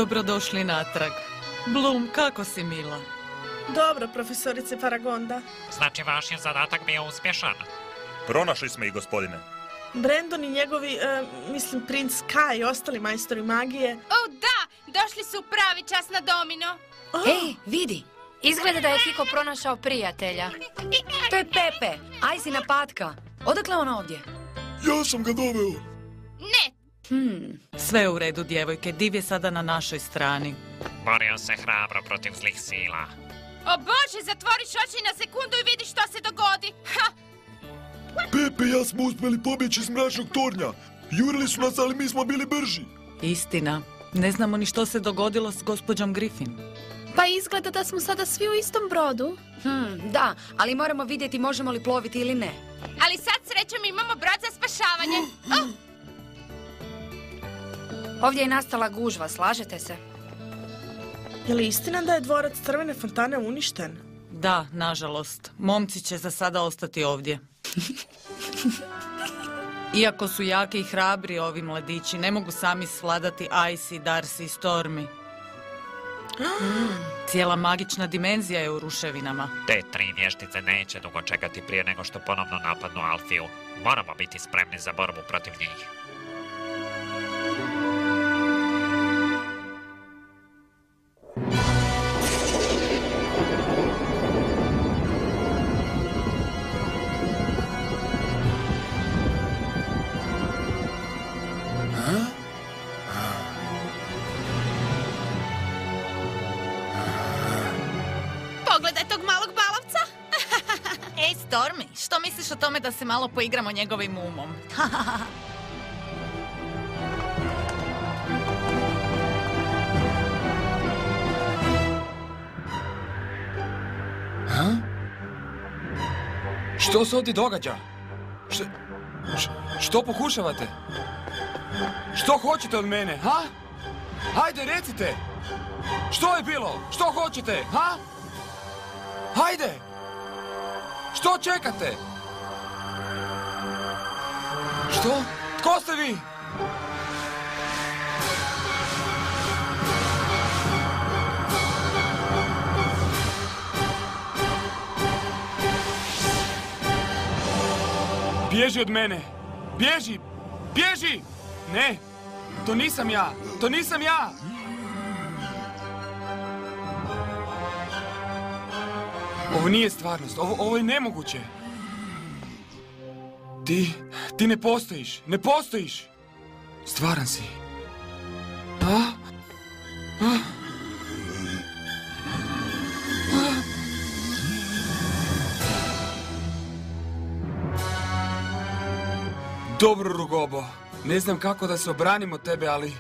Dobrodošli natrag. Bloom, kako si mila? Dobro, profesorice Paragonda. Znači, vaš je zadatak bio uspješan. Pronašli smo ih, gospodine. Brandon i njegovi, princ Kai i ostali majstori magije. O, da! Došli su u pravi čas na domino. Ej, vidi! Izgleda da je Kiko pronašao prijatelja. To je Pepe, Ajsina patka. Odakle on ovdje? Ja sam ga doveo. Ne! Sve je u redu, djevojke. Div je sada na našoj strani. Borio se hrabro protiv zlih sila. O Bože, zatvoriš oči na sekundu i vidiš što se dogodi. Ha! Pepe i ja smo uspjeli pobjeći iz mračnog tornja. Jurili su nas, ali mi smo bili brži. Istina. Ne znamo ni što se dogodilo s gospođom Griffin. Pa izgleda da smo sada svi u istom brodu. Da, ali moramo vidjeti možemo li ploviti ili ne. Ali sad srećom imamo brod za spašavanje. Ovdje je nastala gužva, slažete se? Je li istina da je dvorac Crvene fontane uništen? Da, nažalost. Momci će za sada ostati ovdje. Iako su jaki i hrabri ovi mladići, ne mogu sami svladati Icy, Darcy i Stormy. Cijela magična dimenzija je u ruševinama. Te 3 vještice neće dugo čekati prije nego što ponovno napadnu Alfiju. Moramo biti spremni za borbu protiv njih. Pogledaj tog malog balavca. Ej, Stormy, što misliš o tome da se malo poigramo njegovim umom? Što se ovdje događa? Što pokušavate? Što hoćete od mene, ha? Hajde, recite! Što je bilo? Što hoćete, ha? Hajde! Što čekate? Što? Tko ste vi? Bježi od mene! Bježi! Bježi! Ne! To nisam ja! To nisam ja! Ovo nije stvarnost. Ovo je nemoguće. Ti ne postojiš. Ne postojiš! Stvaran si. Dobro, Rugobo. Ne znam kako da se obranim od tebe, ali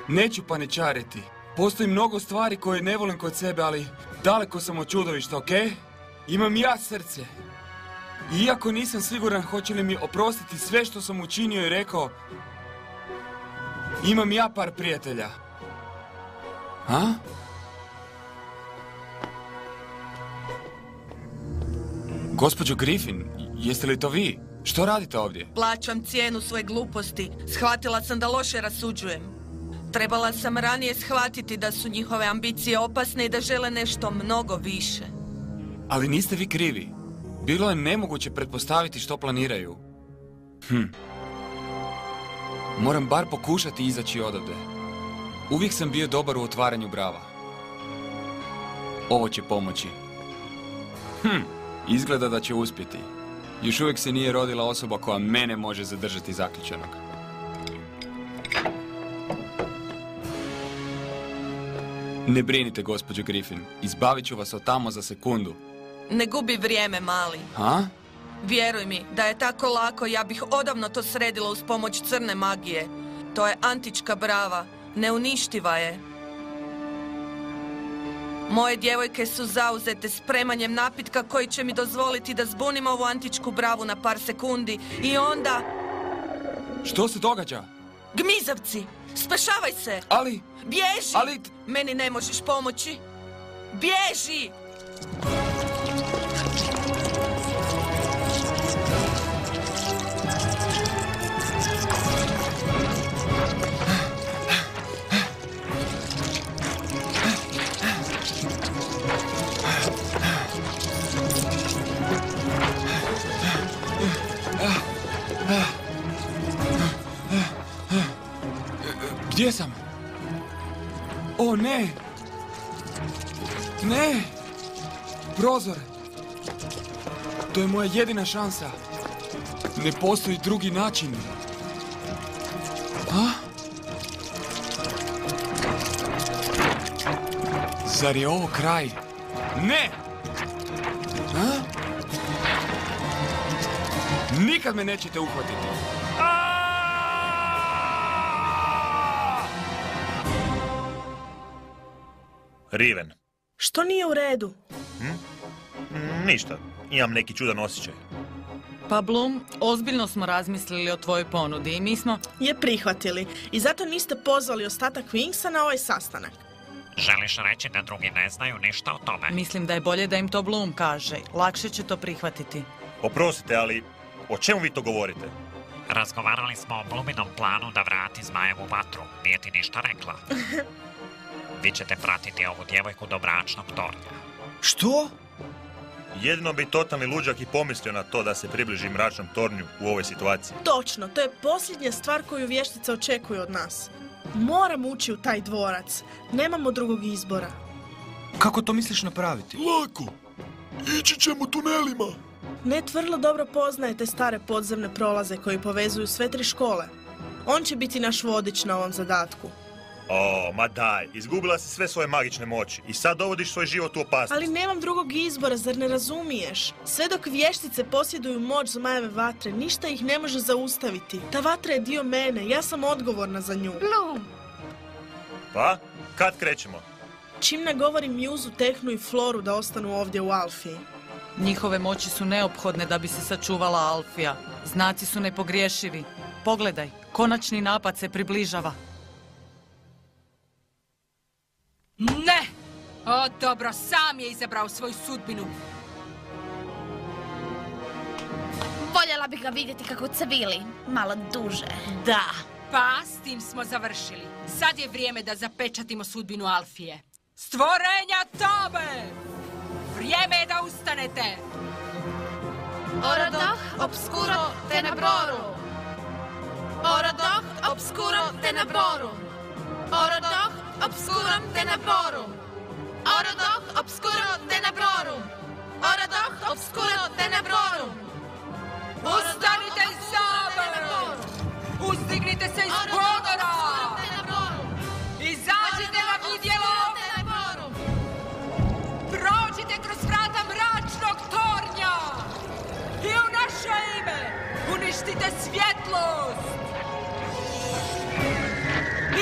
neću paničariti. Postoji mnogo stvari koje ne volim kod sebe, ali daleko sam od čudovišta, okej? Imam ja srce. Iako nisam siguran hoće li mi oprostiti sve što sam učinio i rekao, imam ja par prijatelja. A? Gospođo Griffin, jeste li to vi? Što radite ovdje? Plaćam cijenu svoje gluposti. Shvatila sam da loše rasuđujem. Trebala sam ranije shvatiti da su njihove ambicije opasne i da žele nešto mnogo više. Ali niste vi krivi. Bilo je nemoguće pretpostaviti što planiraju. Moram bar pokušati izaći odavde. Uvijek sam bio dobar u otvaranju brava. Ovo će pomoći. Izgleda da će uspjeti. Još uvijek se nije rodila osoba koja mene može zadržati zaključanog. Ne brinite, gospođo Griffin. Izbavit ću vas od tamo za sekundu. Ne gubi vrijeme, mali. Ha? Vjeruj mi, da je tako lako, ja bih odavno to sredila uz pomoć crne magije. To je antička brava. Neuništiva je. Moje djevojke su zauzete spremanjem napitka koji će mi dozvoliti da zbunim ovu antičku bravu na par sekundi i onda... Što se događa? Gmizavci! Spašavaj se! Ali... Bježi! Ali... Meni ne možeš pomoći. Bježi! Gdje sam? O, ne! Ne! Prozor! To je moja jedina šansa. Ne postoji drugi način. A? Zar je ovo kraj? Ne! A? Nikad me nećete uhvatiti. Riven. Što nije u redu? Ništa. Imam neki čudan osjećaj. Pa Bloom, ozbiljno smo razmislili o tvojoj ponudi i mi smo... Je prihvatili. I zato niste pozvali ostatak Wingsa na ovaj sastanak. Želiš reći da drugi ne znaju ništa o tome? Mislim da je bolje da im to Bloom kaže. Lakše će to prihvatiti. Oprostite, ali o čemu vi to govorite? Razgovarali smo o Bloominom planu da vrati zmajevu vatru. Nije ti ništa rekla. Vi ćete pratiti ovu djevojku do bračnog tornja. Što? Jedino bi totalni luđak i pomislio na to da se približi mračnom tornju u ovoj situaciji. Točno, to je posljednja stvar koju vještica očekuje od nas. Moramo ući u taj dvorac. Nemamo drugog izbora. Kako to misliš napraviti? Lako. Ići ćemo tunelima. Ned vrlo dobro poznaje te stare podzemne prolaze koji povezuju sve 3 škole. On će biti naš vodič na ovom zadatku. O, ma daj, izgubila si sve svoje magične moći i sad dovodiš svoj život u opasnost. Ali nemam drugog izbora, zar ne razumiješ? Sve dok vještice posjeduju moć zmajeve vatre, ništa ih ne može zaustaviti. Ta vatra je dio mene, ja sam odgovorna za nju. Bloom! Pa? Kad krećemo? Čim ne govorim Muzu, Tehnu i Floru da ostanu ovdje u Alfiji. Njihove moći su neophodne da bi se sačuvala Alfija. Znaci su nepogriješivi. Pogledaj, konačni napad se približava. Ne! O, dobro, sam je izabrao svoju sudbinu. Voljela bih ga vidjeti kako cvili. Malo duže. Da. Pa, s tim smo završili. Sad je vrijeme da zapečatimo sudbinu Alfije. Stvorenja Tobe! Vrijeme je da ustanete! Oradoh obscuro tenebrorum. Oradoh obscuro tenebrorum. Oradoh obscurum tenebrorum. Oradoh obscuro tenebrorum. Oradoh obscuro tenebrorum. Ustanite iz sobe! Uzdignite se iz podora! Izađite na vidjelo! Prođite kroz vrata mračnog tornja! I u naše ime uništite svjetlost!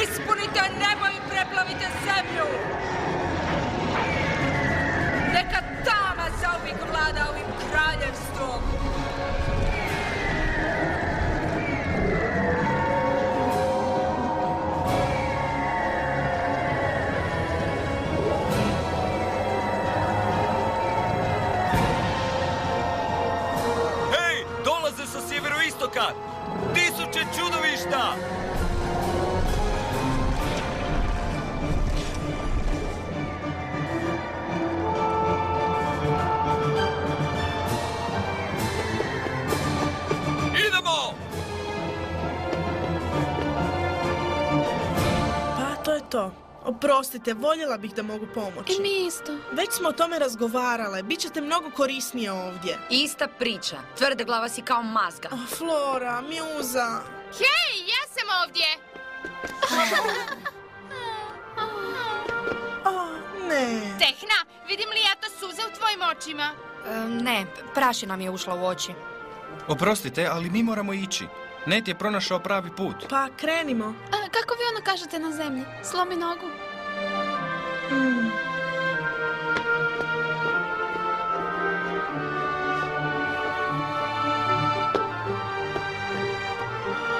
Ispunite nebo i preplavite zemlju! Neka tama zauvijek vlada ovim kraljevstvom! Hej, dolaze sa sjeveroistoka! 1000 čudovišta! To. Oprostite, voljela bih da mogu pomoći. I mi isto. Već smo o tome razgovarale. Bićete mnogo korisnije ovdje. Ista priča. Tvrde glava si kao mazga. Oh, Flora, Muza. Hej, ja sam ovdje. Ne. Tehna, vidim li ja to suze u tvojim očima? Ne, prašina mi je ušla u oči. Oprostite, ali mi moramo ići. Ned je pronašao pravi put. Pa krenimo. Kako vi ono kažete na zemlji? Slomi nogu.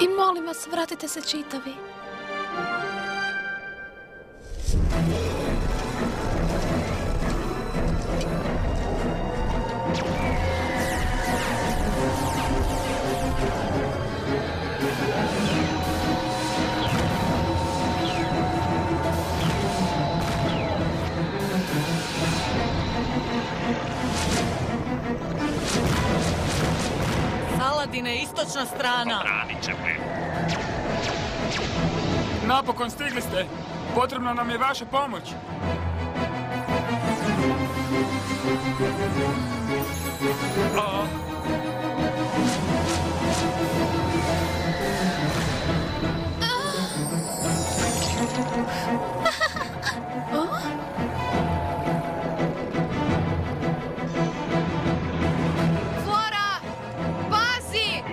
I molim vas, vratite se čitavi. Saladine, istočna strana. Obranit će me. Napokon stigli ste. Potrebna nam je vaša pomoć. Flora! Pazi!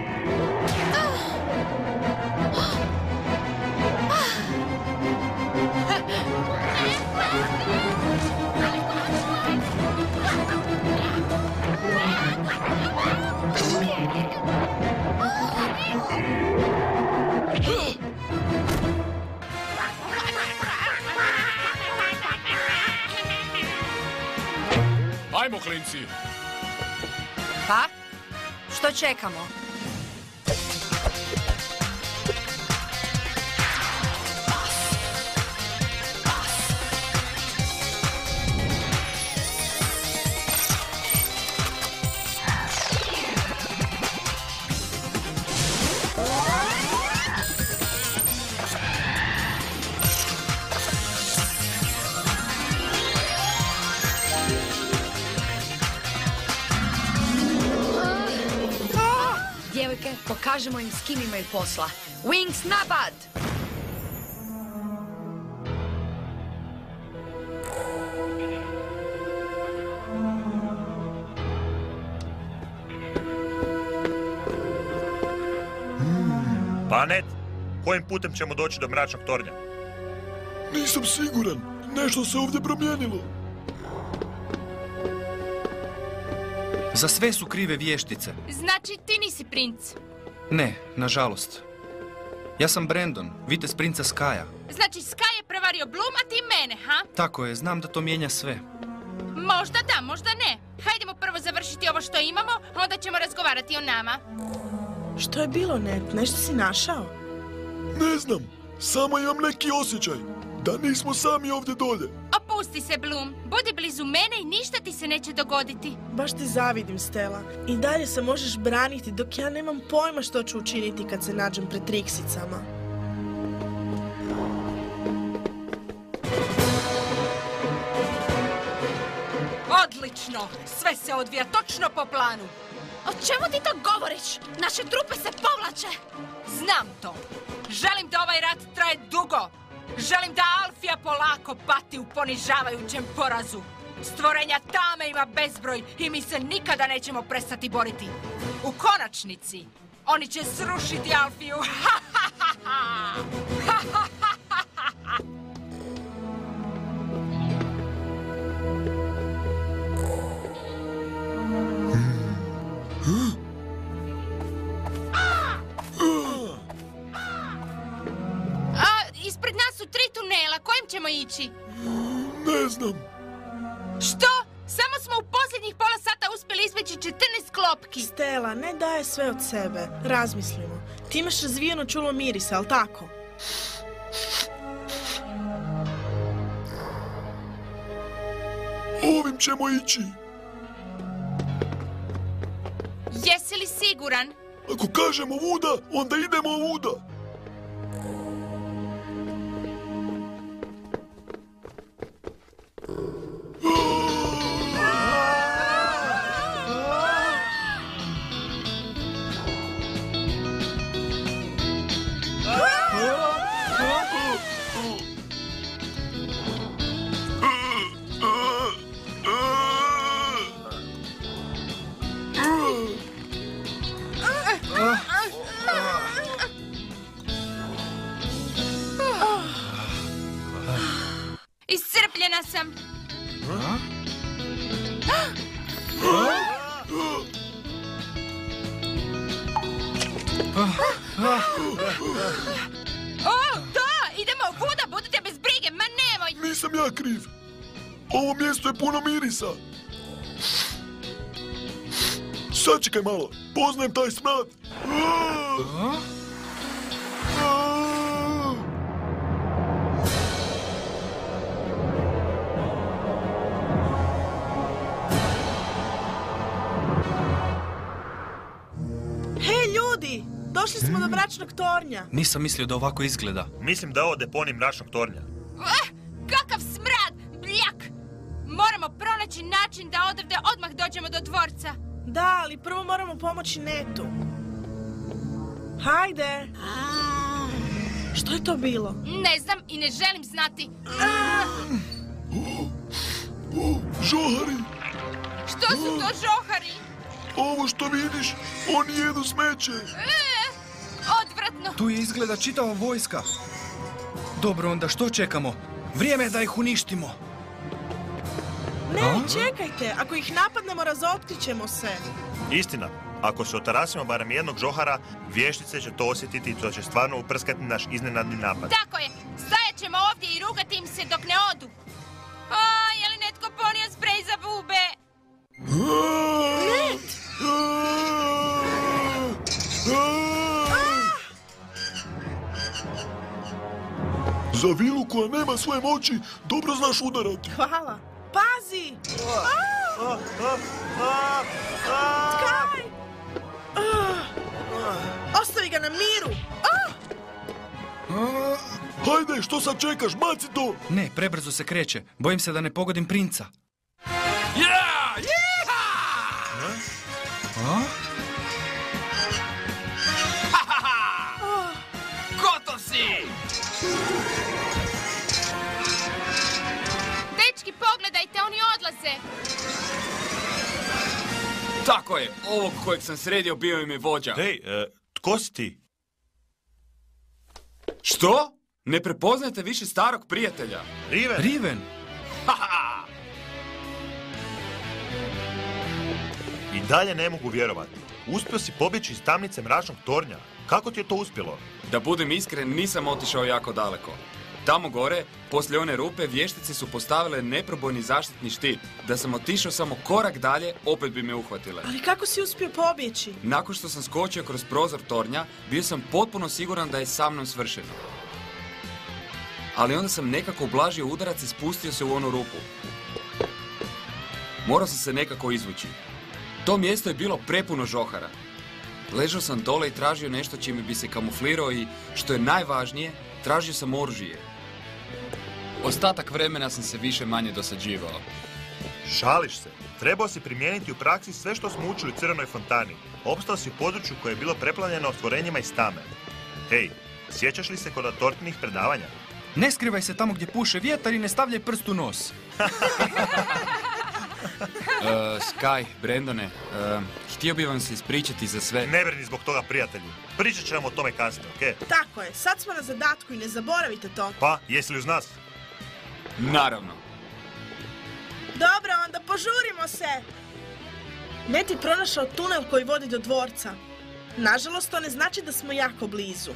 Ajmo, klinci. Pa? Što čekamo? Djevojke, pokažemo im s kim imaju posla. Wings napad! Pa Ned, kojim putem ćemo doći do mračnog tornja? Nisam siguran. Nešto se ovdje promijenilo. Za sve su krive vještice. Znači, ti nisi princ. Ne, nažalost. Ja sam Brandon, vitez princa Skaja. Znači, Sky je prevario Bloom, a ti mene, ha? Tako je, znam da to mijenja sve. Možda da, možda ne. Hajdemo prvo završiti ovo što imamo, onda ćemo razgovarati o nama. Što je bilo, Ned? Nešto si našao? Ne znam, samo imam neki osjećaj da nismo sami ovdje dolje. Opusti se, Bloom. Budi blizu mene i ništa ti se neće dogoditi. Baš ti zavidim, Stella. I dalje se možeš braniti dok ja nemam pojma što ću učiniti kad se nađem pred triksicama. Odlično! Sve se odvija točno po planu. O čemu ti to govoriš? Naše trupe se povlače. Znam to. Želim da ovaj rat traje dugo. Želim da Alfija polako pati u ponižavajućem porazu. Stvorenja tame ima bezbroj i mi se nikada nećemo prestati boriti. U konačnici, oni će srušiti Alfiju. Ispred nas su 3 tunela, kojim ćemo ići? Ne znam. Što? Samo smo u posljednjih pola sata uspjeli izbjeći 14 klopki. Stella, ne daje sve od sebe. Razmislimo. Ti imaš razvijeno čulo mirisa, ali tako? Ovim ćemo ići. Jesi li siguran? Ako kažemo vuda, onda idemo vuda. Iscrpljena sam. O, da! Idemo vuda, budite bez brige, ma nemoj! Nisam ja kriv. Ovo mjesto je puno mirisa. Sačekaj malo, poznajem taj smrad. Hej, ljudi! došli smo do mračnog tornja. Nisam mislio da ovako izgleda. Mislim da je ovo deponij mračnog tornja. Kakav smrad, bljak! Moramo pronaći način da odavde odmah dođemo do dvorca. Da, ali prvo moramo pomoći Netu. Hajde! Što je to bilo? Ne znam i ne želim znati. Žohari! Što su to žohari? Ovo što vidiš, oni jedu smeće. Odvratno. Tu je izgleda čitava vojska. Dobro, onda što čekamo? Vrijeme je da ih uništimo. Ne, čekajte, ako ih napadnemo, razotkrit ćemo se. Istina, ako se otarasimo barem jednog žohara, vještice će to osjetiti i to će stvarno uprskati naš iznenadni napad. Tako je, stajat ćemo ovdje i rugati im se dok ne odu. Je li netko ponio sprej za bube? Net! Za vilu koja nema svoje moći, dobro znaš udarati. Hvala. Pazi! Tkaj! Ostavi ga na miru! Hajde, što sad čekaš? Baci to! Ne, prebrzo se kreće. Bojim se da ne pogodim princa. Gotov si! Dečki, pogledajte, oni odlaze. Tako je, ovog kojeg sam sredio bio im je vođa. Hej, tko si ti? Što? Ne prepoznajete više starog prijatelja? Riven! Riven! I dalje ne mogu vjerovati. Uspio si pobjeći iz tamnice mračnog tornja. Kako ti je to uspjelo? Da budem iskren, nisam otišao jako daleko. Tamo gore, poslije one rupe, vještice su postavile neprobojni zaštitni štit. Da sam otišao samo korak dalje, opet bi me uhvatile. Ali kako si uspio pobjeći? Nakon što sam skočio kroz prozor tornja, bio sam potpuno siguran da je sa mnom svršeno. Ali onda sam nekako ublažio udarac i spustio se u onu rupu. Morao sam se nekako izvući. To mjesto je bilo prepuno žohara. Ležao sam dole i tražio nešto čime bi se kamuflirao i, što je najvažnije, tražio sam oružje. Ostatak vremena sam se više manje dosađivao. Šališ se. Trebao si primijeniti u praksi sve što smo učili u Crvenoj fontani. Opstao si u području koje je bilo preplavljeno stvorenjima iz tame. Hej, sjećaš li se kod tortinih predavanja? Ne skrivaj se tamo gdje puše vjetar i ne stavljaj prst u nos. Sky, Brandone, htio bih vam se ispričati za sve. Ne brini zbog toga, prijatelju. Pričat ćemo o tome kasnije, okej? Tako je, sad smo na zadatku i ne zaboravite to. Pa, jesi li uz nas? Naravno. Dobro, onda požurimo se. Net je pronašao tunel koji vodi do dvorca. Nažalost, to ne znači da smo jako blizu.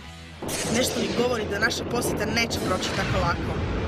Nešto mi govori da naša posjeta neće proći tako lako.